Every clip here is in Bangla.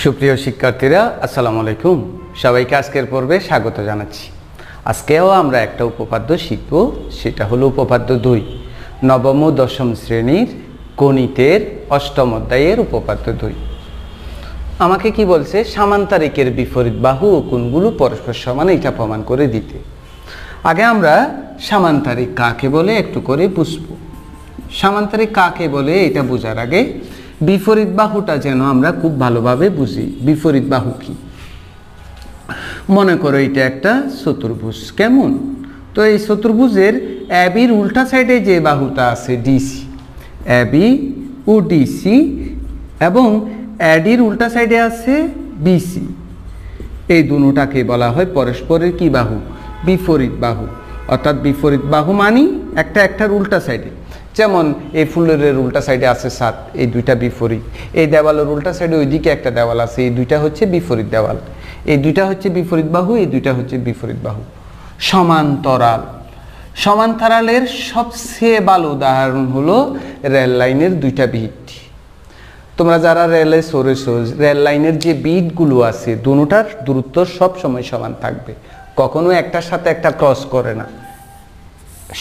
সুপ্রিয় শিক্ষার্থীরা আসসালামু আলাইকুম। সবাইকে আজকের পর্বে স্বাগত জানাচ্ছি। আজকেও আমরা একটা উপপাদ্য শিখব, সেটা হলো উপপাদ্য 2, নবম ও দশম শ্রেণীর গণিতের অষ্টম অধ্যায়ের উপপাদ্য 2। আমাকে কি বলছে, সামান্তরিকের বিপরীত বাহু ও কোণগুলো পরস্পর সমান, এটা প্রমাণ করে দিতে। আগে আমরা সামান্তরিক কাকে বলে একটু করে বুঝব। সামান্তরিক কাকে বলে এটা বোঝার আগে বিপরীত বাহুটা যেন আমরা খুব ভালোভাবে বুঝি। বিপরীত বাহু কি? মনে করো এটা একটা চতুর্ভুজ, কেমন? তো এই চতুর্ভুজের এবির উল্টা সাইডে যে বাহুটা আছে ডিসি, এবি ও ডিসি, এবং এডির উল্টা সাইডে আছে বিসি, এই দুটোটাকে বলা হয় পরস্পরের কি বাহু? বিপরীত বাহু। অর্থাৎ বিপরীত বাহু মানি একটার উল্টা সাইডে। যেমন এই ফুলের উল্টা সাইডে আছে 7, এই দুইটা বিপরীত। এই দেওয়ালের উল্টা সাইডে ওইদিকে একটা দেওয়াল আছে, এই দুইটা হচ্ছে বিপরীত দেওয়াল। এই দুইটা হচ্ছে বিপরীত বাহু, এই দুইটা হচ্ছে বিপরীত বাহু। সমান্তরাল। সমান্তরালের সবচেয়ে ভালো উদাহরণ হলো রেল লাইনের দুইটা বিট। তোমরা যারা রেলে চড়েছো, রেল লাইনের যে বিটগুলো আছে দুটোটার দূরত্ব সবসময় সমান থাকবে, কখনো একটার সাথে একটা ক্রস করে না,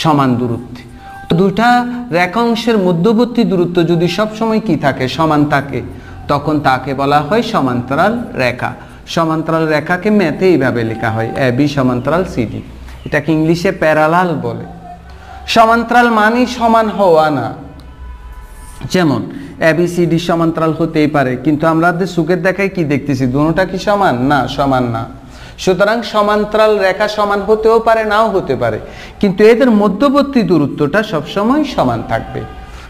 সমান দূরত্বে। দুইটা রেখাংশের মধ্যবর্তী দূরত্ব যদি সবসময় কি থাকে? সমান থাকে, তখন তাকে বলা হয় সমান্তরাল রেখা। সমান্তরাল রেখাকে ম্যাথে এইভাবে লেখা হয় এবি সমান্তরাল সিডি, এটাকে ইংলিশে প্যারালাল বলে। সমান্তরাল মানে সমান হওয়া না। যেমন এবিসিডি সমান্তরাল হতেই পারে, কিন্তু আমাদের চোখের দেখায় কি দেখতেছি? দুটোটা কি সমান? না, সমান না। সুতরাং সমান্তরাল রেখা সমান হতেও পারে, নাও হতে পারে, কিন্তু এদের মধ্যবর্তী দূরত্বটা সবসময় সমান থাকবে।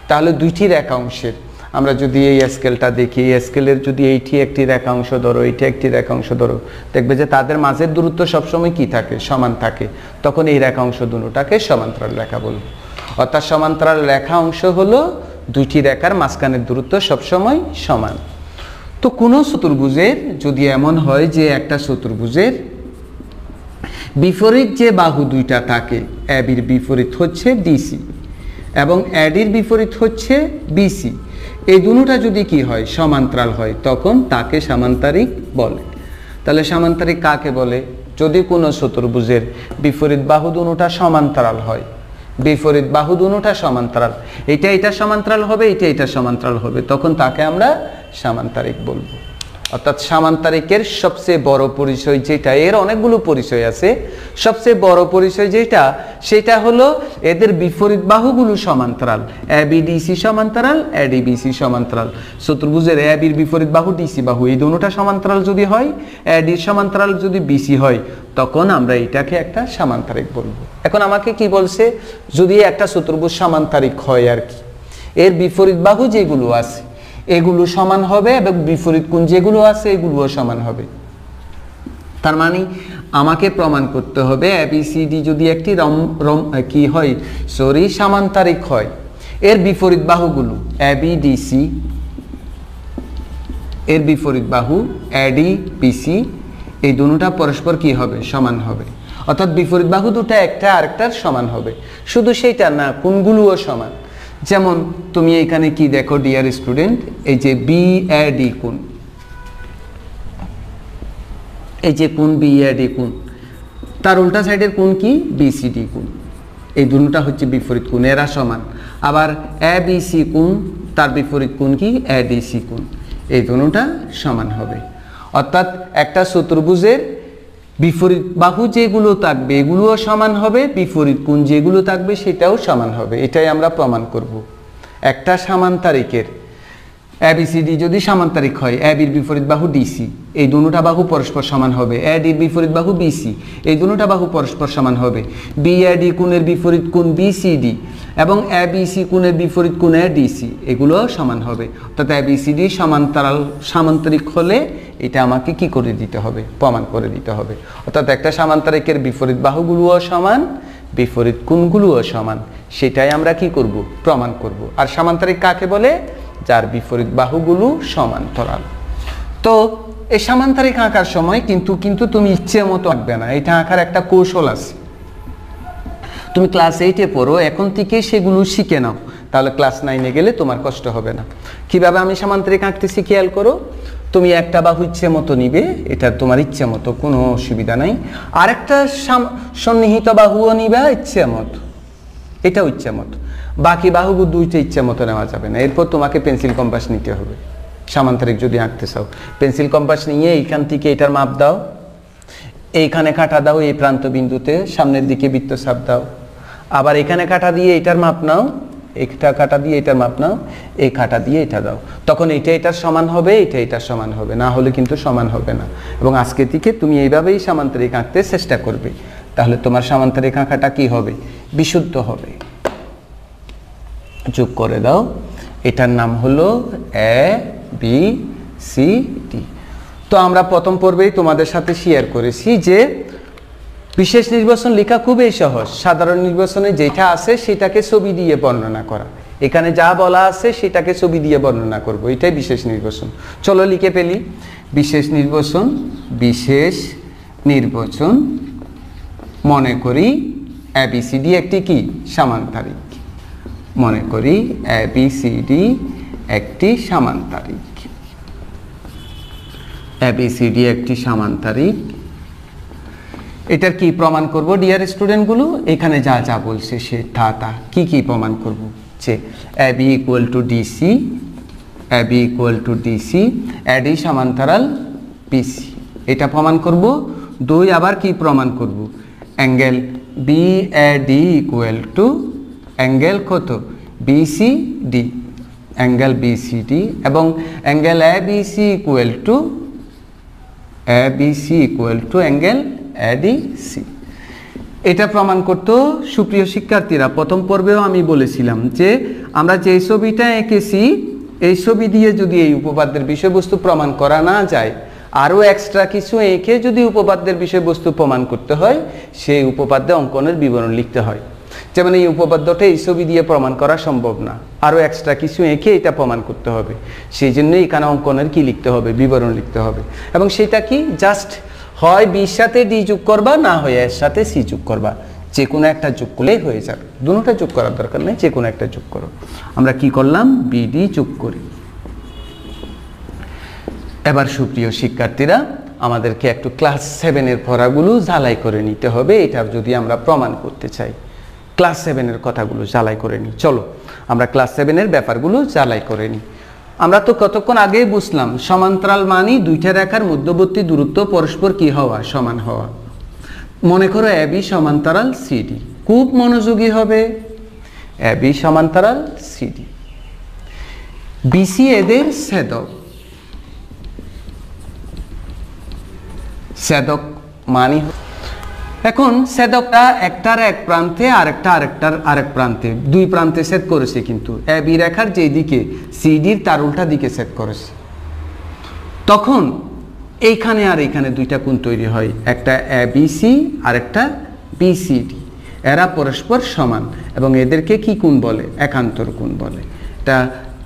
তাহলে দুইটি রেখাংশের আমরা যদি এই স্কেলটা দেখি, এই স্কেলের যদি এইটি একটি রেখাংশ ধরো, এইটি একটি রেখাংশ ধরো, দেখবে যে তাদের মাঝের দূরত্ব সবসময় কি থাকে? সমান থাকে। তখন এই রেখাংশ দুটোটাকে সমান্তরাল রেখা বলবো। অর্থাৎ সমান্তরাল রেখা অংশ হলো দুইটি রেখার মাঝখানের দূরত্ব সবসময় সমান। তো কোনো চতুর্ভুজের যদি এমন হয় যে একটা চতুর্ভুজের বিপরীত যে বাহু দুইটা থাকে, এবির বিপরীত হচ্ছে ডিসি এবং এডির বিপরীত হচ্ছে বিসি, এই দুটোটা যদি কি হয়? সমান্তরাল হয়, তখন তাকে সামান্তরিক বলে। তাহলে সামান্তরিক কাকে বলে? যদি কোনো চতুর্ভুজের বিপরীত বাহু দুটোটা সমান্তরাল হয়, বিপরীত বাহু দুটোটা সমান্তরাল, এটা সমান্তরাল হবে, এটা সমান্তরাল হবে, তখন তাকে আমরা সামান্তরিক বলবো। অর্থাৎ সামান্তরিকের সবচেয়ে বড় পরিচয় যেটা, এর অনেকগুলো পরিচয় আছে, সবচেয়ে বড় পরিচয় যেটা, সেটা হলো এদের বিপরীত বাহুগুলো সমান্তরাল। এবিডিসি সমান্তরাল, এডিবিসি সমান্তরাল। চতুর্ভুজের এবির বিপরীত বাহু ডিসি বাহু, এই দুটোটা সমান্তরাল যদি হয়, এডির সমান্তরাল যদি বিসি হয়, তখন আমরা এটাকে একটা সামান্তরিক বলবো। এখন আমাকে কি বলছে, যদি একটা চতুর্ভুজ সামান্তরিক হয় আর কি, এর বিপরীত বাহু যেগুলো আছে এগুলো সমান হবে এবং বিপরীত কোণ যেগুলো আছে এগুলোও সমান হবে। তার মানে আমাকে প্রমাণ করতে হবে এবিসিডি যদি একটি সামান্তরিক হয়, এর বিপরীত বাহুগুলো এবিডিসি, এর বিপরীত বাহু এডিবিসি, এই দুটোটা পরস্পর কি হবে? সমান হবে। অর্থাৎ বিপরীত বাহু দুটো একটা আরেকটার সমান হবে। শুধু সেইটা না, কোণগুলোও সমান। যেমন তুমি এখানে কি দেখো ডিয়ার স্টুডেন্ট, এই যে বিএডি কোণ, এই যে কোণ বিএডি কোণ, তার উল্টা সাইডের কোণ কি? বিসিডি কোণ। এই দুটোটা হচ্ছে বিপরীত কোণ, এরা সমান। আবার এবিসি কোণ, তার বিপরীত কোণ কি? এডিসি কোণ, এই দুটোটা সমান হবে। অর্থাৎ একটা চতুর্ভুজের বিপরীত বাহু যেগুলো থাকবে এগুলোও সমান হবে, বিপরীত কোণ যেগুলো থাকবে সেটাও সমান হবে। এটাই আমরা প্রমাণ করব। একটা সামান্তরিকের এবিসিডি যদি সামান্তরিক হয়, এবির বিপরীত বাহু ডিসি, এই দুটোটা বাহু পরস্পর সমান হবে। এডির বিপরীত বাহু বিসি, এই দুটোটা বাহু পরস্পর সমান হবে। বিএডি কোণের বিপরীত কোণ বিসিডি এবং এবিসি কোণের বিপরীত কোণ এডিসি, এগুলো সমান হবে। অর্থাৎ এবিসিডি সমান্তরাল সামান্তরিক হলে এটা আমাকে কি করে দিতে হবে? প্রমাণ করে দিতে হবে। অর্থাৎ একটা সামান্তরিকের বিপরীত বাহুগুলোও সমান, বিপরীত কোণগুলোও সমান, সেটাই আমরা কি করব? প্রমাণ করব। আর সামান্তরিক কাকে বলে? যার বিপরীত বাহুগুলো সমান্তরাল। তো এই সামান্তরিক আঁকার সময় কিন্তু তুমি ইচ্ছে মতো আঁকবে না, এটা আঁকার একটা কৌশল আছে। তুমি ক্লাস 8-এ পড়ো, এখন থেকে সেগুলো শিখে নাও, তাহলে ক্লাস 9-এ গেলে তোমার কষ্ট হবে না। কিভাবে আমি সামান্তরিক আঁকতেছি খেয়াল করো। তুমি একটা বাহু ইচ্ছে মতো নিবে, এটা তোমার ইচ্ছে মতো, কোনো অসুবিধা নাই। আরেকটা সন্নিহিত বাহুও নিবা ইচ্ছে মতো, এটাও ইচ্ছে মতো। বাকি বাহুগুলো দুইটা ইচ্ছে মতো নেওয়া যাবে না। এরপর তোমাকে পেন্সিল কম্পাস নিতে হবে। সামান্তরিক যদি আঁকতে চাও, পেন্সিল কম্পাস নিয়ে এইখান থেকে এটার মাপ দাও, এইখানে কাটা দাও, এই প্রান্ত বিন্দুতে সামনের দিকে বৃত্তচাপ দাও। আবার এখানে কাটা দিয়ে এটার মাপ নাও, একটা কাটা দিয়ে এটার মাপ নাও, এই কাটা দিয়ে এটা দাও। তখন এটা এটার সমান হবে, এটা এটার সমান হবে, না হলে কিন্তু সমান হবে না। এবং আজকে থেকে তুমি এইভাবেই সামান্তরিক আঁকতে চেষ্টা করবে, তাহলে তোমার সামান্তরিক আঁকাটা কি হবে? বিশুদ্ধ হবে। যোগ করে দাও। এটার নাম হলো ABCD। তো আমরা প্রথম পর্বেই তোমাদের সাথে শেয়ার করেছি যে বিশেষ নির্বাচন লেখা খুবই সহজ। সাধারণ নির্বাচনে যেটা আছে সেটাকে ছবি দিয়ে বর্ণনা করা। এখানে যা বলা আছে সেটাকে ছবি দিয়ে বর্ণনা করব, এটাই বিশেষ নির্বাচন। চলো লিখে ফেলি। বিশেষ নির্বাচন, বিশেষ নির্বাচন, মনে করি ABCD একটি কি? সামান্তরিক। মনে করি ABCD একটি সামান্তরিক। ABCD একটি সামান্তরিক। এটার কি প্রমাণ করব ডিয়ার স্টুডেন্টগুলো? এখানে যা যা বলছে সে তা কি প্রমাণ করব? যে AB equal to DC, AB equal to DC, AD সমান্তরাল BC, এটা প্রমাণ করব। 2 আবার কি প্রমাণ করব? Angle BAD equal to angle কত? BCD, অ্যাঙ্গেল BCD, এবং angle ABC equal to angle ADC। এটা প্রমাণ করতো সুপ্রিয় শিক্ষার্থীরা। প্রথম পর্বেও আমি বলেছিলাম যে আমরা যে ছবিটা এঁকেছি এই ছবি দিয়ে যদি এই উপপাদ্যের বিষয়বস্তু প্রমাণ করা না যায়, আরও এক্সট্রা কিছু এঁকে যদি উপপাদ্যের বিষয়বস্তু প্রমাণ করতে হয়, সেই উপপাদ্যে অঙ্কনের বিবরণ লিখতে হয়। যেমন এই উপপাদ্যটা এই ছবি দিয়ে প্রমাণ করা সম্ভব না, আরও এক্সট্রা কিছু এঁকে এটা প্রমাণ করতে হবে। সেই জন্যই এখানে অঙ্কনের কি লিখতে হবে? বিবরণ লিখতে হবে। এবং সেটা কি? জাস্ট হয় বির সাথে ডি যোগ করবা, না হয় এর সাথে সি যোগ করবা। যে কোনো একটা যোগ করলেই হয়ে যাবে, দুটোটা যোগ করার দরকার নেই, যে কোনো একটা যোগ করো। আমরা কি করলাম? বিডি যোগ করি। এবার সুপ্রিয় শিক্ষার্থীরা, আমাদেরকে একটু ক্লাস 7-এর পড়াগুলো ঝালাই করে নিতে হবে। এটা যদি আমরা প্রমাণ করতে চাই, ক্লাস 7-এর কথাগুলো ঝালাই করে নিই। চলো আমরা ক্লাস 7-এর ব্যাপারগুলো ঝালাই করে নিই। আমরা তো কতক্ষণ আগেই বুঝলাম সমান্তরাল মানি দুইটা রেখার মধ্যবর্তী দূরত্ব পরস্পর কি হওয়া? সমান হওয়া। মনে করো AB সমান্তরাল CD, খুব মনোযোগী হবে। AB সমান্তরাল CD, BC এদের ছেদক। ছেদক মানি, এখন ছেদকটা একটার এক প্রান্তে আরেকটার আরেক প্রান্তে, দুই প্রান্তে ছেদ করেছে, কিন্তু AB রেখার যে দিকে সিডির তার উল্টা দিকে ছেদ করেছে। তখন এইখানে আর এইখানে দুইটা কোণ তৈরি হয়, একটা ABC আর একটা BCD। এরা পরস্পর সমান এবং এদেরকে কি কোণ বলে? একান্তর কোণ বলে। এটা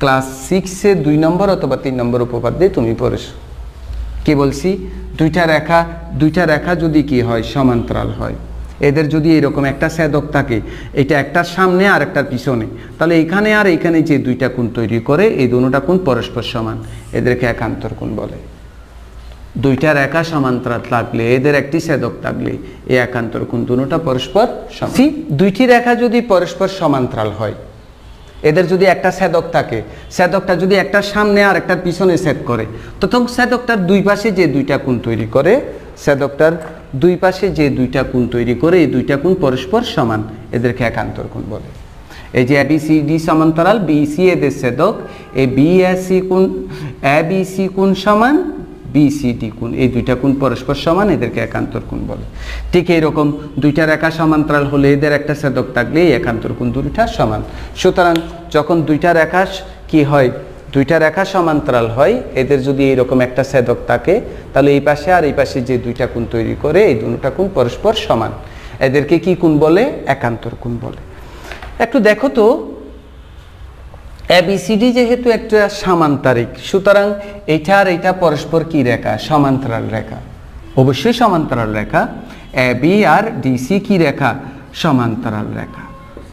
ক্লাস 6-এ 2 নম্বর অথবা 3 নম্বর উপপাদ্যে তুমি পড়েছো। কি বলছি? দুইটা রেখা যদি কি হয়? সমান্তরাল হয়, এদের যদি এরকম একটা ছেদক থাকে, এটা একটার সামনে আর একটার পিছনে, তাহলে এখানে আর এখানে যে দুইটা কোণ তৈরি করে, এই দুটোটা কোণ পরস্পর সমান, এদেরকে একান্তর কোণ বলে। দুইটা রেখা সমান্তরাল থাকলে, এদের একটি ছেদক থাকলে, এই একান্তর কোণ দুটোটা পরস্পর সমান। দুইটি রেখা যদি পরস্পর সমান্তরাল হয়, এদের যদি একটা ছেদক থাকে, ছেদকটা যদি একটার সামনে আর একটার পিছনে ছেদ করে, তখন ছেদকটার দুই পাশে যে দুইটা কোণ তৈরি করে, ছেদকটার দুই পাশে যে দুইটা কোণ তৈরি করে, এই দুইটা কোণ পরস্পর সমান, এদেরকে একান্তর কোণ বলে। এই যে ABCD সমান্তরাল, BC এদের ছেদক, এই ABC কোণ সমান BCD কোণ, এই দুইটা কোণ পরস্পর সমান, এদেরকে একান্তর কোণ বলে। ঠিক এইরকম দুইটা রেখা সমান্তরাল হলে এদের একটা ছেদক থাকলে এই একান্তর কোণ দুইটা সমান। সুতরাং যখন দুইটা রেখা কি হয়? দুইটা রেখা সমান্তরাল হয়, এদের যদি এইরকম একটা ছেদক থাকে, তাহলে এই পাশে আর এই পাশে যে দুইটা কোণ তৈরি করে, এই দুটো কোণ পরস্পর সমান, এদেরকে কি কোণ বলে? একান্তর কোণ বলে। একটু দেখো তো, ABCD যেহেতু একটা সামান্তরিক, সুতরাং এইটা আর এইটা পরস্পর কি রেখা? সমান্তরাল রেখা, অবশ্যই সমান্তরাল রেখা। AB আর DC কি রেখা? সমান্তরাল রেখা।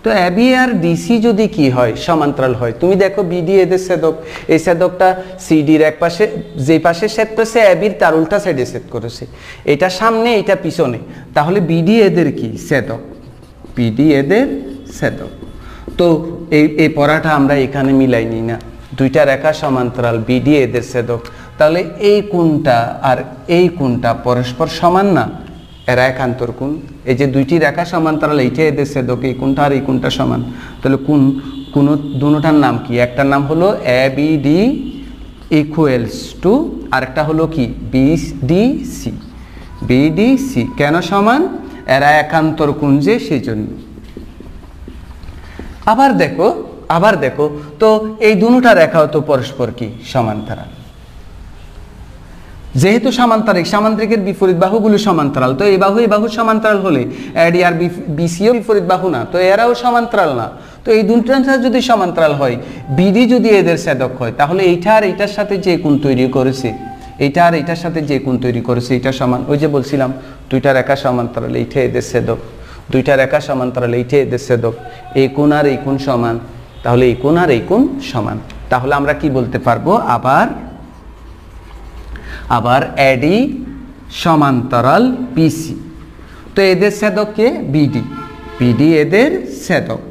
তো এবি আর ডিসি যদি কি হয় সমান্তরাল হয়, তুমি দেখো বিডি এদের ছেদক, এই ছেদকটা সিডির এক পাশে যে পাশে সেট করেছে এবির তার উল্টা সাইডে সেট করেছে, এটা সামনে এটা পিছনে, তাহলে বিডি এদের কি ছেদক, বিডি এদের ছেদক। তো এই পড়াটা আমরা এখানে মিলাই নিই না, দুইটা রেখা সমান্তরাল বিডি এদের ছেদক, তাহলে এই কোণটা আর এই কোণটা পরস্পর সমান না, এরা একান্তর কোণ। এই যে দুইটি রেখা সমান্তরাল এইটা এদের ছেদক, এই কোণটা আর এই কোণটা সমান, তাহলে কোন দুটোটার নাম কি, একটার নাম হলো এবিডি ইকুয়ালস টু, আরেকটা হলো কি বিডিসি। বিডিসি কেন সমান, এরা একান্তর কোণ যে সেই জন্য। আবার দেখো তো এই দুটোটা রেখাও তো পরস্পর কি সমান্তরাল, যেহেতু সামান্তরিকের বিপরীত বাহুগুলো সমান্তরাল, তো এই বাহু সমান্তরাল হলে এডি আর বিসিও বিপরীত বাহু না, তো এরাও সমান্তরাল না। তো এই দুটোটা যদি সমান্তরাল হয়, বিডি যদি এদের ছেদক হয়, তাহলে এইটা আর এইটার সাথে যে কোণ তৈরি করেছে, এইটা আর এইটার সাথে যে কোণ তৈরি করেছে এটা সমান। ওই যে বলছিলাম দুইটা রেখা সমান্তরাল, এইটা এদের ছেদক, দুইটা রেখা সমান্তরাল, এইটা এদের ছেদক, এই কোণ আর এই কোণ সমান, তাহলে এই কোণ আর এই কোণ সমান। তাহলে আমরা কি বলতে পারবো, আবার এডি সমান্তরাল বিসি, তো এদের ছেদক কে বিডি, বিডি এদের ছেদক।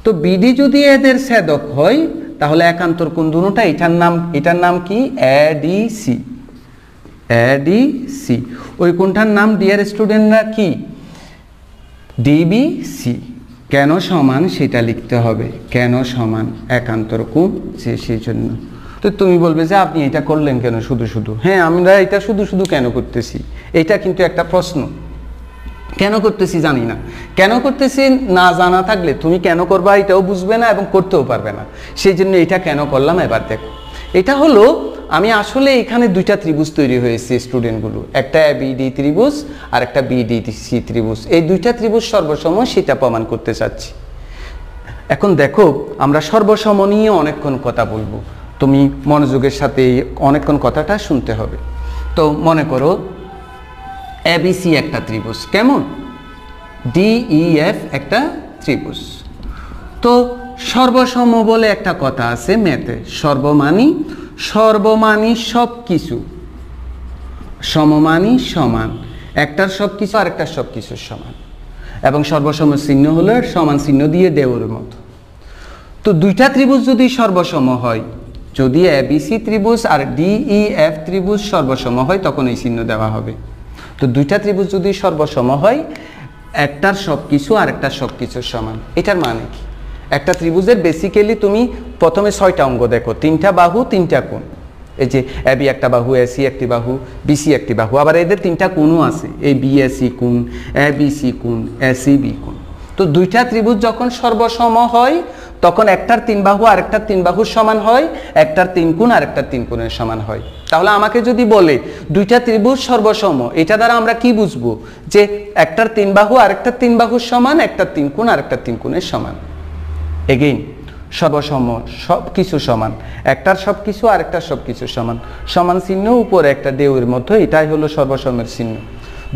তো বিডি যদি এদের ছেদক হয় তাহলে একান্তর কোণ দুটোটা, এটার নাম কি এডিসি, এডিসি। ওই কোণটার নাম ডিয়ার স্টুডেন্টরা কি ডিবিসি। কেন সমান সেটা লিখতে হবে, কেন সমান একান্তর কোণ যে সেই জন্য। তো তুমি বলবে যে আপনি এটা করলেন কেন শুধু, হ্যাঁ আমরা এটা শুধু কেন করতেছি, এটা কিন্তু একটা প্রশ্ন। কেন করতেছি জানি না, কেন করতেছি না জানা থাকলে তুমি কেন করবা এটাও বুঝবে না এবং করতেও পারবে না, সেই জন্য এটা কেন করলাম এবার দেখো। এটা হলো আমি আসলে এখানে দুইটা ত্রিভুজ তৈরি হয়েছে স্টুডেন্টগুলো, একটা বিডি ত্রিভুজ আর একটা বিডিসি ত্রিভুজ, এই দুইটা ত্রিভুজ সর্বসম সেটা প্রমাণ করতে চাচ্ছি। এখন দেখো আমরা সর্বসম নিয়ে অনেকক্ষণ কথা বলবো, তুমি মনোযোগের সাথে অনেকক্ষণ কথাটা শুনতে হবে। তো মনে করো এবিসি একটা ত্রিভুজ, কেমন ডিইএফ একটা ত্রিভুজ। তো সর্বসম বলে একটা কথা আছে ম্যাথে, সর্বমানী সব কিছু, সমমানী সমান, একটার সব কিছু আর একটার সব কিছুর সমান, এবং সর্বসম চিহ্ন হলো সমান চিহ্ন দিয়ে দেওয়ার মতো। তো দুইটা ত্রিভুজ যদি সর্বসম হয়, যদি এবিসি ত্রিভুজ আর ডিইএফ ত্রিভুজ সর্বসম হয় তখন এই চিহ্ন দেওয়া হবে। তো দুইটা ত্রিভুজ যদি সর্বসম হয়, একটার সব কিছু আর একটার সব কিছুর সমান, এটার মানে কি, একটা ত্রিভুজের বেসিক্যালি তুমি প্রথমে 6টা অঙ্গ দেখো, 3টা বাহু 3টা কোণ, এই যে এবি একটা বাহু, এসি একটি বাহু, বিসি একটি বাহু, আবার এদের 3টা কোণও আছে, এই বিএসি কোণ, এবিসি কোণ, এসিবি কোণ। তো দুইটা ত্রিভুজ যখন সর্বসম হয় তখন একটার 3 বাহু আর একটার 3 বাহুর সমান হয়, একটার 3 কোণ আর একটার 3 কোণের সমান হয়। তাহলে আমাকে যদি বলে দুইটা ত্রিভুজ সর্বসম, এটা দ্বারা আমরা কি বুঝবো, যে একটার 3 বাহু আর একটার 3 বাহুর সমান, একটার 3 কোণ আর একটার 3 কোণের সমান। এগেইন সর্বসম সব কিছু সমান, একটার সব কিছু আর একটার সব কিছু সমান, সমান চিহ্ন উপরে একটা দেওয়ের মধ্যে, এটাই হলো সর্বসমের চিহ্ন।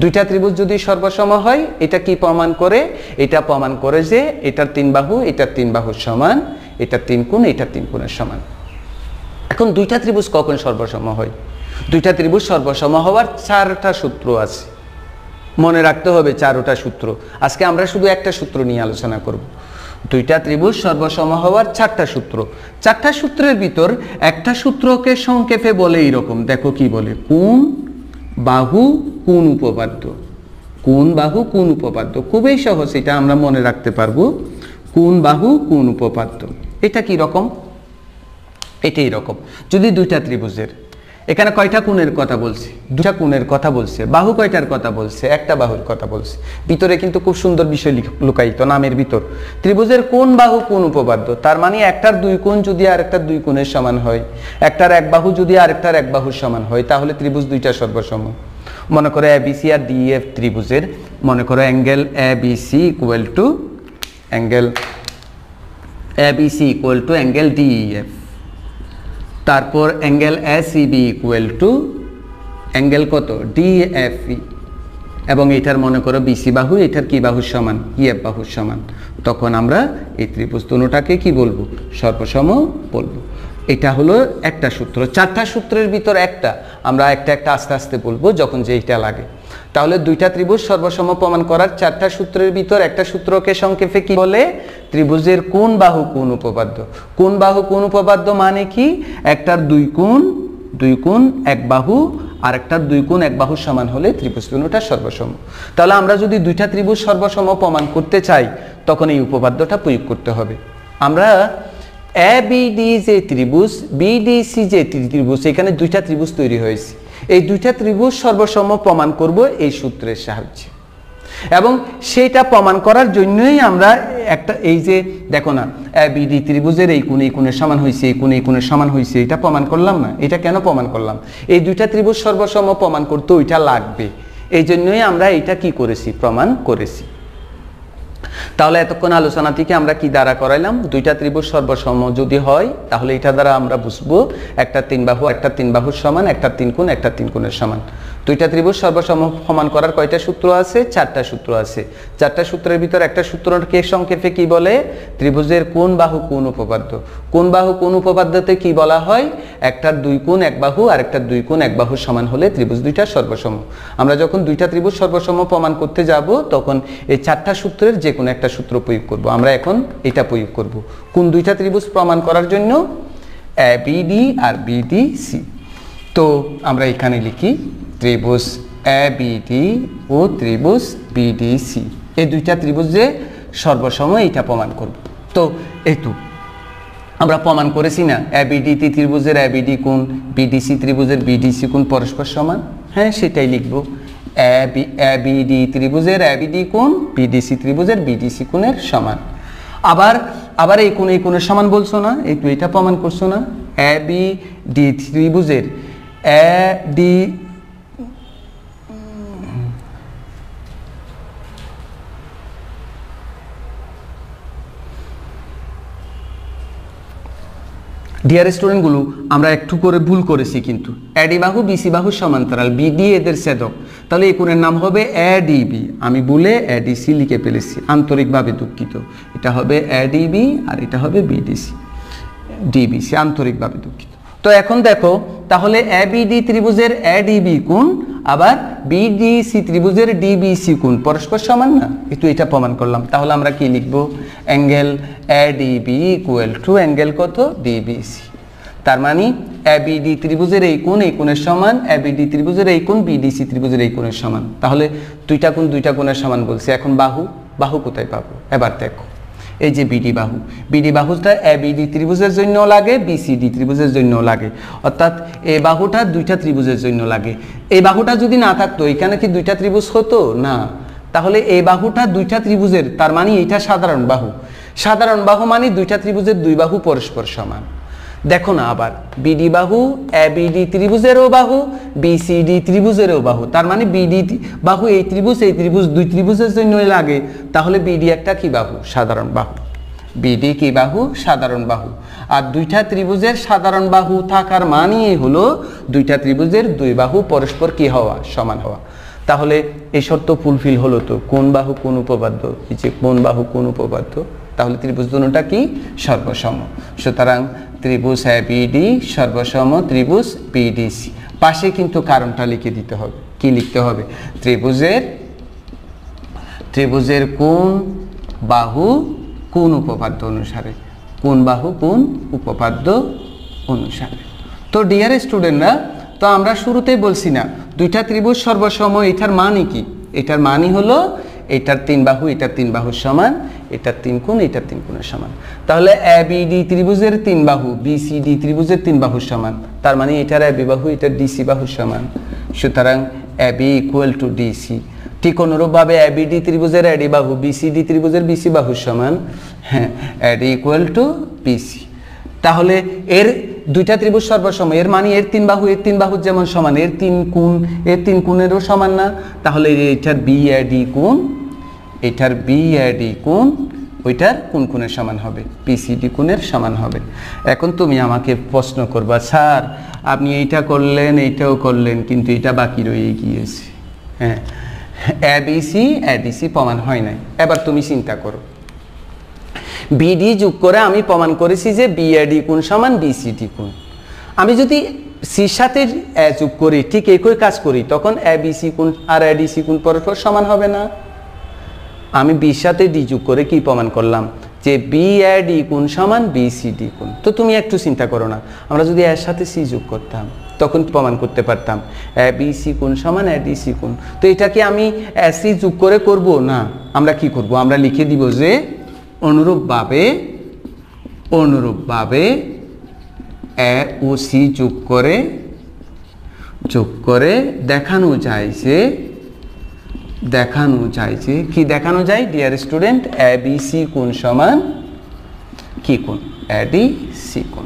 দুইটা ত্রিভুজ যদি সর্বসম হয় এটা কি প্রমাণ করে, এটা প্রমাণ করে যে এটার 3 বাহু এটার 3 বাহুর সমান, এটার 3 কোণ এটার 3 কোণের সমান। এখন দুইটা ত্রিভুজ কখন সর্বসম হয়, দুইটা ত্রিভুজ সর্বসম হওয়ার 4টা সূত্র আছে, মনে রাখতে হবে 4টা সূত্র। আজকে আমরা শুধু একটা সূত্র নিয়ে আলোচনা করব। দুইটা ত্রিভুজ সর্বসম হওয়ার 4টা সূত্র, 4টা সূত্রের ভিতর একটা সূত্রকে সংক্ষেপে বলে এইরকম, দেখো কি বলে, কোণ বাহু কোণ উপপাদ্য, কোণ বাহু কোণ উপপাদ্য, খুবই সহজ, এটা আমরা মনে রাখতে পারবো, কোণ বাহু কোণ উপপাদ্য। এটা কি রকম, এটা এরকম, যদি দুইটা ত্রিভুজের, এখানে কয়টা কোণের কথা বলছে, দুটা কোণের কথা বলছে, বাহু কয়টার কথা বলছে, একটা বাহুর কথা বলছে, ভিতরে কিন্তু খুব সুন্দর বিষয় লুকায়িত নামের ভিতর। ত্রিভুজের কোণ বাহু কোণ উপপাদ্য, তার মানে একটার 2 কোণ যদি আরেকটার 2 কোণের সমান হয়, একটার 1 বাহু যদি আরেকটার 1 বাহুর সমান হয়, তাহলে ত্রিভুজ দুইটা সর্বসম। মনে করো এবিসি আর ডিইএফ ত্রিভুজের, মনে করো angle ABC equal to angle DEF, তারপর angle ACB equal to angle কত ডিএফই, এবং এটার মনে করো বিসি বাহু এটার কি বাহুর সমান, ইএফ বাহুর সমান, তখন আমরা এই ত্রিভুজ দুটোটাকে কি বলবো, সর্বসম বলবো। এটা হলো একটা সূত্র। চারটা সূত্রের ভিতর একটা আমরা একটা আস্তে আস্তে বলবো যখন যেইটা লাগে। তাহলে দুইটা ত্রিভুজ সর্বসম প্রমাণ করার চারটা সূত্রের ভিতর একটা সূত্রকে সংক্ষেপে কি বলে, ত্রিভুজের কোণ বাহু কোণ উপপাদ্য। কোণ বাহু কোণ উপপাদ্য মানে কি, একটার দুই কোণ এক বাহু আর একটার দুই কোণ এক বাহুর সমান হলে ত্রিভুজ দুটোটা সর্বসম। তাহলে আমরা যদি দুইটা ত্রিভুজ সর্বসম প্রমাণ করতে চাই তখন এই উপপাদ্যটা প্রয়োগ করতে হবে। আমরা এবিডি যে ত্রিভুজ, বিডিসি যে ত্রিভুজ, এখানে দুইটা ত্রিভুজ তৈরি হয়েছে, এই দুইটা ত্রিভুজ সর্বসম প্রমাণ করব এই সূত্রের সাহায্যে। এবং সেইটা প্রমাণ করার জন্যই আমরা একটা এই যে দেখো না, এবিডি ত্রিভুজের এই কোণের সমান হয়েছে, এই কোণের সমান হয়েছে, এটা প্রমাণ করলাম না? এটা কেন প্রমাণ করলাম? এই দুইটা ত্রিভুজ সর্বসম প্রমাণ করতে ওইটা লাগবে, এই জন্যই আমরা এটা কি করেছি, প্রমাণ করেছি। তাহলে এতক্ষণ আলোচনা থেকে আমরা কি দ্বারা করাইলাম, দুইটা ত্রিভুজ সর্বসম যদি হয় তাহলে এটা দ্বারা আমরা বুঝবো একটা তিন বাহুর সমান, একটা তিন কোণের সমান। দুইটা ত্রিভুজ সর্বসম সমান করার কয়টা সূত্র আছে, চারটা সূত্র আছে। চারটা সূত্রের ভিতর একটা সূত্রকে সংক্ষেপে কি বলে, ত্রিভুজের কোণ বাহু কোণ উপপাদ্য। কোণ বাহু কোণ উপপাদ্যতে কি বলা হয়, একটার দুই কোণ এক বাহু আর একটার দুই কোণ এক বাহুর সমান হলে ত্রিভুজ দুইটা সর্বসম। আমরা যখন দুইটা ত্রিভুজ সর্বসম প্রমাণ করতে যাব তখন এই চারটা সূত্রের যে কোনো একটা সূত্র প্রয়োগ করব। আমরা এখন এটা প্রয়োগ করব কোন দুইটা ত্রিভুজ প্রমাণ করার জন্য, এবিডি আর বিডিসি। তো আমরা এখানে লিখি ত্রিভুজ এবিডি ও ত্রিভুজ বিডিসি, এই দুইটা ত্রিভুজে সর্বসম এটা প্রমাণ করব। তো এই তো আমরা প্রমাণ করেছি না, এবিডি ত্রিভুজের এবিডি কোণ, বিডিসি ত্রিভুজের বিডিসি কোণ পরস্পর সমান। হ্যাঁ, সেটাই লিখব, এবিডি ত্রিভুজের এবিডি কোণ বিডিসি ত্রিভুজের বিডিসি কোণের সমান। আবার এই কোণের সমান বলছো না, একটু এটা প্রমাণ করছো না, এবিডি ত্রিভুজের এডি ডিয়ার স্টুডেন্টগুলো, আমরা একটু করে ভুল করেছি কিন্তু। এডি বাহু বিসি বাহু সমান্তরাল, বিডি এদের ছেদক, তাহলে এই কোণের নাম হবে এডিবি। আমি বলে এডিসি লিখে ফেলেছি, আন্তরিকভাবে দুঃখিত। এটা হবে এডিবি আর এটা হবে বিডিসি, ডিবিসি, আন্তরিকভাবে দুঃখিত। তো এখন দেখো, তাহলে এবিডি ত্রিভুজের এডিবি কোণ আবার বিডিসি ত্রিভুজের ডিবিসি কোণ পরস্পর সমান না, একটু এটা প্রমাণ করলাম। তাহলে আমরা কি লিখব, angle ADB equal to angle কত, ডিবিসি। তার মানে এবিডি ত্রিভুজের এই কোণের সমান, এবিডি ত্রিভুজের এই কোণ বিডিসি ত্রিভুজের এই কোণের সমান। তাহলে দুইটা কোণের সমান বলছে। এখন বাহু কোথায় পাবো, এবার দেখো, এই যে বিডি বাহুটা এবিডি ত্রিভুজের জন্য লাগে, বিসিডি ত্রিভুজের জন্য লাগে, অর্থাৎ এই বাহুটা দুইটা ত্রিভুজের জন্য লাগে। এই বাহুটা যদি না থাকতো এখানে কি দুইটা ত্রিভুজ হতো না? তাহলে এই বাহুটা দুইটা ত্রিভুজের, তার মানে এটা সাধারণ বাহু মানে দুইটা ত্রিভুজের দুই বাহু পরস্পর সমান। দেখো না, আবার বিডি বাহু এবিডি ত্রিভুজেরও বাহু, বিসিডি ত্রিভুজেরও বাহু, তার মানে বিডি বাহু এই ত্রিভুজ দুই ত্রিভুজের জন্য লাগে। তাহলে বিডি একটা কি বাহু, সাধারণ বাহু। বিডি কি বাহু, সাধারণ বাহু। আর দুইটা ত্রিভুজের সাধারণ বাহু থাকার মানেই হলো দুইটা ত্রিভুজের দুই বাহু পরস্পর কি হওয়া, সমান হওয়া। তাহলে এই শর্ত ফুলফিল হলো। তো কোণ বাহু কোণ উপপাদ্য, এই যে কোণ বাহু কোণ উপপাদ্য, তাহলে ত্রিভুজ দুটোটা কি, সর্বসম। সুতরাং ত্রিভুজ এবিডি সর্বসম ত্রিভুজ বিডিসি। পাশে কিন্তু কারণটা লিখে দিতে হবে। কি লিখতে হবে, ত্রিভুজের কোণ বাহু কোণ উপপাদ্য অনুসারে, কোণ বাহু কোণ উপপাদ্য অনুসারে। তো ডিয়ার স্টুডেন্টরা, তো আমরা শুরুতেই বলছি না দুইটা ত্রিভুজ সর্বসম, এটার মানে কি, এটার মানে হলো এটার তিন বাহু এটার তিন বাহুর সমান, এটার তিন কোণ এটার তিন কোণের সমান। তাহলে এবিডি ত্রিভুজের তিন বাহু বিসিডি ত্রিভুজের তিন বাহুর সমান, তার মানে এটার এবি বাহু এটার ডিসি বাহুর সমান। সুতরাং এবি ইকুয়াল টু ডিসি। ঠিক অনুরূপভাবে এবিডি ত্রিভুজের এডি বাহু বিসিডি ত্রিভুজের বিসি বাহুর সমান, হ্যাঁ, এডি ইকুয়াল টু বিসি। তাহলে এর দুইটা ত্রিভুজ সর্বসম, এর মানে এর তিন বাহু যেমন সমান, এর তিন কোণেরও সমান না। তাহলে এটার বিএডি কোণ, এটার বিএডি কোণ ওইটার কোন কোণের সমান হবে, পিসিডি কোণের সমান হবে। এখন তুমি আমাকে প্রশ্ন করবা, স্যার আপনি এইটা করলেন এইটাও করলেন কিন্তু এটা বাকি রয়ে গিয়েছে। হ্যাঁ, এবিসি এডিসি প্রমাণ হয় নাই। এবার তুমি চিন্তা করো, বিডি যোগ করে আমি প্রমাণ করেছি যে বিএডি কোণ সমান বিসিডি কোণ। আমি যদি সির সাথে এ যোগ করি, ঠিক একই কাজ করি, তখন এবিসি কোণ আর এডিসি কোণ পরস্পর সমান হবে না। আমি বির সাথে ডি যোগ করে কি প্রমাণ করলাম যে বিএডি কোণ সমান বিসিডি কোণ। তো তুমি একটু চিন্তা করো না, আমরা যদি এর সাথে সি যোগ করতাম তখন প্রমাণ করতে পারতাম এবিসি কোণ সমান এডিসি কোণ। তো এটাকে আমি এসি যোগ করে করব না, আমরা কি করব, আমরা লিখে দিব যে অনুরূপভাবে এ ও সি যোগ করে দেখানো যায় যে কি দেখানো যায় ডিয়ার স্টুডেন্ট, এবিসি কোণ সমান কি কোণ, এডিসি কোণ।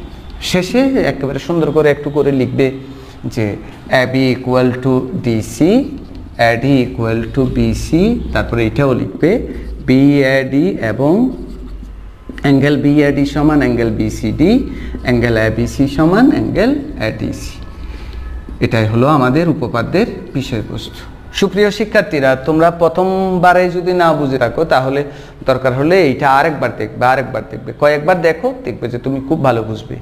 শেষে একেবারে সুন্দর করে একটু করে লিখবে যে AB equal to DC, AD equal to BC, তারপরে এটাও লিখবে বিএডি এবং অ্যাঙ্গেল বিএডি সমান অ্যাঙ্গেল বিসিডি, অ্যাঙ্গেল এবিসি সমান অ্যাঙ্গেল এডিসি। এটাই হলো আমাদের উপপাদ্যের বিষয়বস্তু। সুপ্রিয় শিক্ষার্থীরা, তোমরা প্রথমবারে যদি না বুঝে রাখো তাহলে দরকার হলে এইটা আরেকবার দেখবে, কয়েকবার দেখবে যে তুমি খুব ভালো বুঝবে।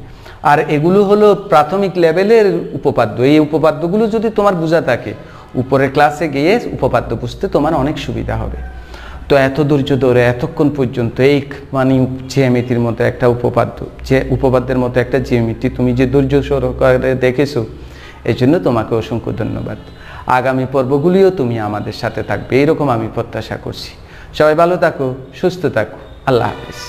আর এগুলো হলো প্রাথমিক লেভেলের উপপাদ্য। এই উপপাদ্যগুলো যদি তোমার বোঝা থাকে, উপরের ক্লাসে গিয়ে উপপাদ্য বুঝতে তোমার অনেক সুবিধা হবে। তো এত ধৈর্য ধরে এতক্ষণ পর্যন্ত এই মানে জ্যামিতির মতো একটা উপপাদ্যের মতো একটা জ্যামিতি তুমি যে ধৈর্য সহকারে দেখেছো, এই জন্য তোমাকে অসংখ্য ধন্যবাদ। আগামী পর্বগুলিও তুমি আমাদের সাথে থাকবে, এরকম আমি প্রত্যাশা করছি। সবাই ভালো থাকো, সুস্থ থাকো, আল্লাহ হাফেজ।